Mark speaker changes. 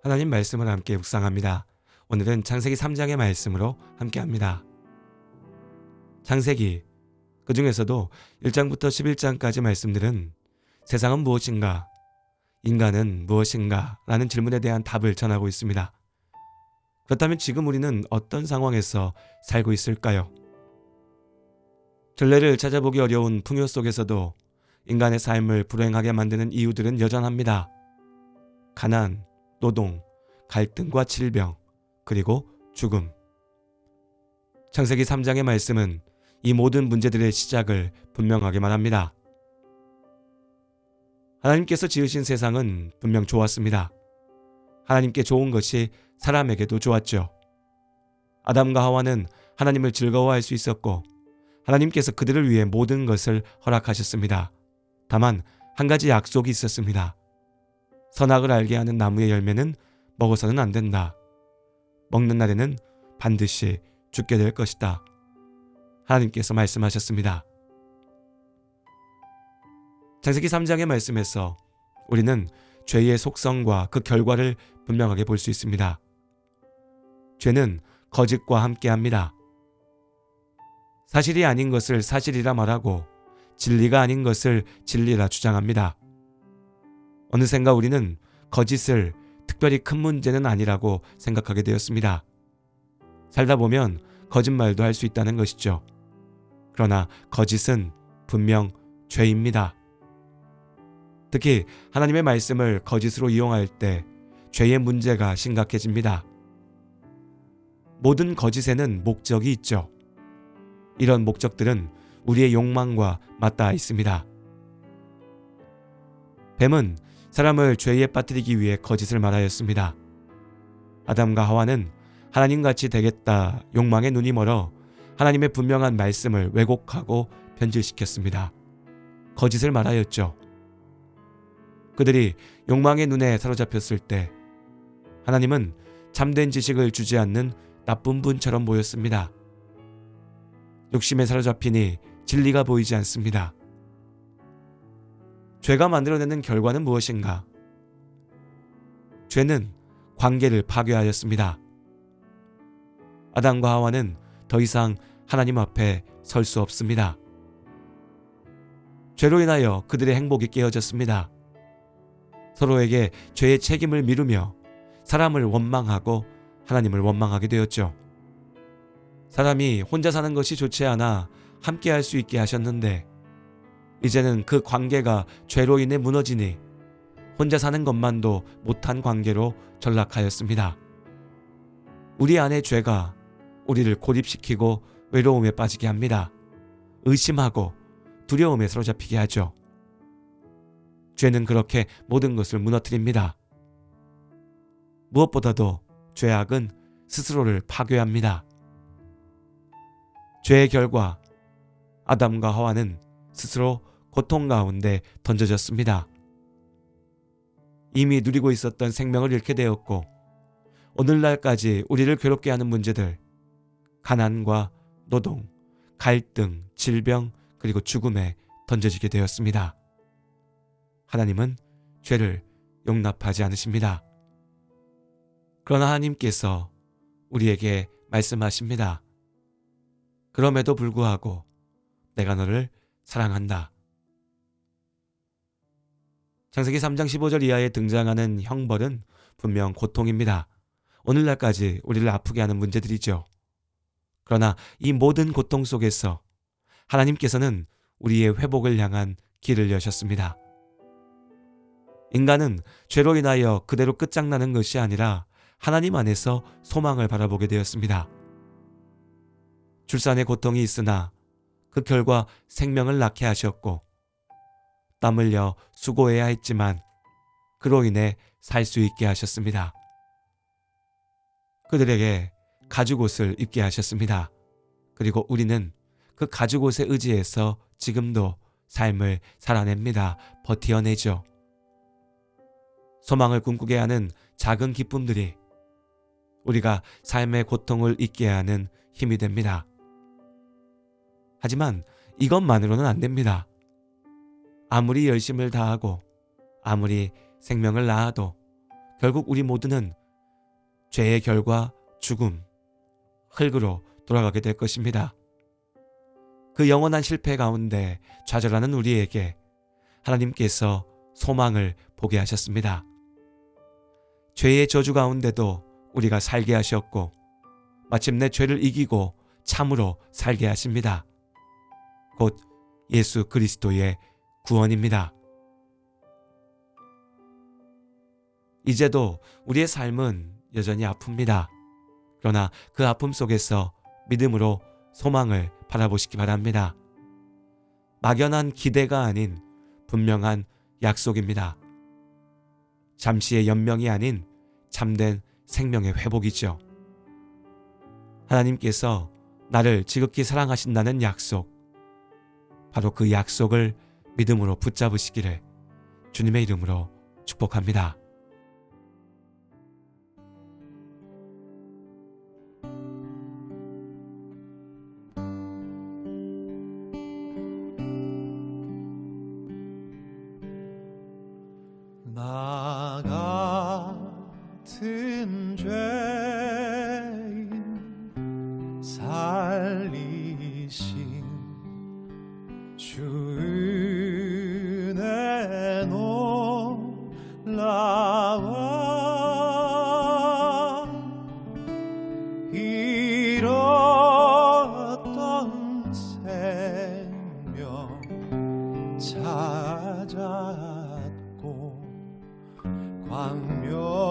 Speaker 1: 하나님 말씀을 함께 묵상합니다. 오늘은 창세기 3장의 말씀으로 함께합니다. 창세기, 그 중에서도 1장부터 11장까지 말씀들은 세상은 무엇인가, 인간은 무엇인가 라는 질문에 대한 답을 전하고 있습니다. 그렇다면 지금 우리는 어떤 상황에서 살고 있을까요? 전례를 찾아보기 어려운 풍요 속에서도 인간의 삶을 불행하게 만드는 이유들은 여전합니다. 가난, 노동, 갈등과 질병, 그리고 죽음. 창세기 3장의 말씀은 이 모든 문제들의 시작을 분명하게 말합니다. 하나님께서 지으신 세상은 분명 좋았습니다. 하나님께 좋은 것이 사람에게도 좋았죠. 아담과 하와는 하나님을 즐거워할 수 있었고 하나님께서 그들을 위해 모든 것을 허락하셨습니다. 다만 한 가지 약속이 있었습니다. 선악을 알게 하는 나무의 열매는 먹어서는 안 된다. 먹는 날에는 반드시 죽게 될 것이다. 하나님께서 말씀하셨습니다. 창세기 3장의 말씀에서 우리는 죄의 속성과 그 결과를 분명하게 볼 수 있습니다. 죄는 거짓과 함께합니다. 사실이 아닌 것을 사실이라 말하고 진리가 아닌 것을 진리라 주장합니다. 어느샌가 우리는 거짓을 특별히 큰 문제는 아니라고 생각하게 되었습니다. 살다 보면 거짓말도 할 수 있다는 것이죠. 그러나 거짓은 분명 죄입니다. 특히 하나님의 말씀을 거짓으로 이용할 때 죄의 문제가 심각해집니다. 모든 거짓에는 목적이 있죠. 이런 목적들은 우리의 욕망과 맞닿아 있습니다. 뱀은 사람을 죄에 빠뜨리기 위해 거짓을 말하였습니다. 아담과 하와는 하나님같이 되겠다 욕망에 눈이 멀어 하나님의 분명한 말씀을 왜곡하고 변질시켰습니다. 거짓을 말하였죠. 그들이 욕망의 눈에 사로잡혔을 때 하나님은 참된 지식을 주지 않는 나쁜 분처럼 보였습니다. 욕심에 사로잡히니 진리가 보이지 않습니다. 죄가 만들어내는 결과는 무엇인가? 죄는 관계를 파괴하였습니다. 아담과 하와는 더 이상 하나님 앞에 설 수 없습니다. 죄로 인하여 그들의 행복이 깨어졌습니다. 서로에게 죄의 책임을 미루며 사람을 원망하고 하나님을 원망하게 되었죠. 사람이 혼자 사는 것이 좋지 않아 함께 할 수 있게 하셨는데 이제는 그 관계가 죄로 인해 무너지니 혼자 사는 것만도 못한 관계로 전락하였습니다. 우리 안의 죄가 우리를 고립시키고 외로움에 빠지게 합니다. 의심하고 두려움에 사로잡히게 하죠. 죄는 그렇게 모든 것을 무너뜨립니다. 무엇보다도 죄악은 스스로를 파괴합니다. 죄의 결과 아담과 하와는 스스로 고통 가운데 던져졌습니다. 이미 누리고 있었던 생명을 잃게 되었고 오늘날까지 우리를 괴롭게 하는 문제들, 가난과 노동, 갈등, 질병, 그리고 죽음에 던져지게 되었습니다. 하나님은 죄를 용납하지 않으십니다. 그러나 하나님께서 우리에게 말씀하십니다. 그럼에도 불구하고 내가 너를 사랑한다. 창세기 3장 15절 이하에 등장하는 형벌은 분명 고통입니다. 오늘날까지 우리를 아프게 하는 문제들이죠. 그러나 이 모든 고통 속에서 하나님께서는 우리의 회복을 향한 길을 여셨습니다. 인간은 죄로 인하여 그대로 끝장나는 것이 아니라 하나님 안에서 소망을 바라보게 되었습니다. 출산의 고통이 있으나 그 결과 생명을 낳게 하셨고 땀 흘려 수고해야 했지만 그로 인해 살 수 있게 하셨습니다. 그들에게 가죽옷을 입게 하셨습니다. 그리고 우리는 그 가죽옷의 의지에서 지금도 삶을 살아냅니다. 버티어내죠. 소망을 꿈꾸게 하는 작은 기쁨들이 우리가 삶의 고통을 잊게 하는 힘이 됩니다. 하지만 이것만으로는 안 됩니다. 아무리 열심을 다하고 아무리 생명을 낳아도 결국 우리 모두는 죄의 결과 죽음, 흙으로 돌아가게 될 것입니다. 그 영원한 실패 가운데 좌절하는 우리에게 하나님께서 소망을 보게 하셨습니다. 죄의 저주 가운데도 우리가 살게 하셨고 마침내 죄를 이기고 참으로 살게 하십니다. 곧 예수 그리스도의 구원입니다. 이제도 우리의 삶은 여전히 아픕니다. 그러나 그 아픔 속에서 믿음으로 소망을 바라보시기 바랍니다. 막연한 기대가 아닌 분명한 약속입니다. 잠시의 연명이 아닌 참된 생명의 회복이죠. 하나님께서 나를 지극히 사랑하신다는 약속, 바로 그 약속을 믿음으로 붙잡으시기를 주님의 이름으로 축복합니다.
Speaker 2: 나 같은 죄인 살리신 주 은혜 놀라워 잃었던 생명 찾았고 광명